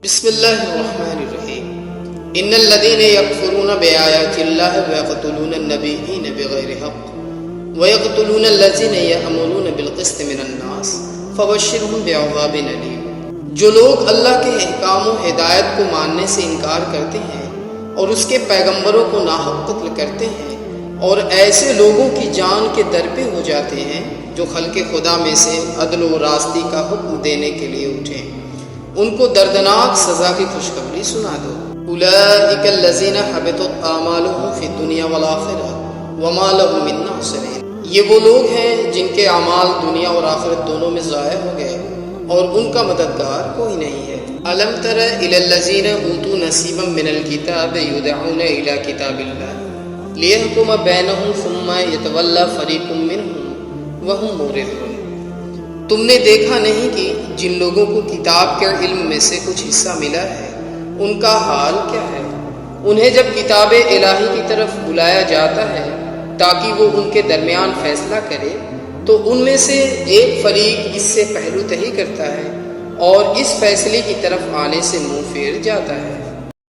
بسم اللہ الرحمن الرحیم ان الذين يكفرون بآيات الله ويقتلون النبيين بغير حق ويقتلون الذين يأمرون بالقسط من الناس فبشرهم بعذاب أليم۔ جو لوگ اللہ کے احکام و ہدایت کو ماننے سے انکار کرتے ہیں اور اس کے پیغمبروں کو ناحق قتل کرتے ہیں اور ایسے لوگوں کی جان کے در پہ ہو جاتے ہیں جو خلق خدا میں سے عدل و راستی کا حکم دینے کے لیے اٹھیں، ان کو دردناک سزا کی خوشخبری سنا دو۔ اولئک الذین حبطت اعمالهم فی الدنیا والآخرہ وما لهم من ناصرین۔ یہ وہ لوگ ہیں جن کے اعمال دنیا اور آخرت دونوں میں ضائع ہو گئے اور ان کا مددگار کوئی نہیں ہے۔ الم تر الی الذین اوتوا نصیبا من الکتاب یدعون الی کتاب اللہ لیحکم بینہم ثم یتولی فریق منہم وہم معرضون۔ تم نے دیکھا نہیں کہ جن لوگوں کو کتاب کے علم میں سے کچھ حصہ ملا ہے ان کا حال کیا ہے؟ انہیں جب کتاب الہی کی طرف بلایا جاتا ہے تاکہ وہ ان کے درمیان فیصلہ کرے تو ان میں سے ایک فریق اس سے پہلو تہی کرتا ہے اور اس فیصلے کی طرف آنے سے منہ پھیر جاتا ہے۔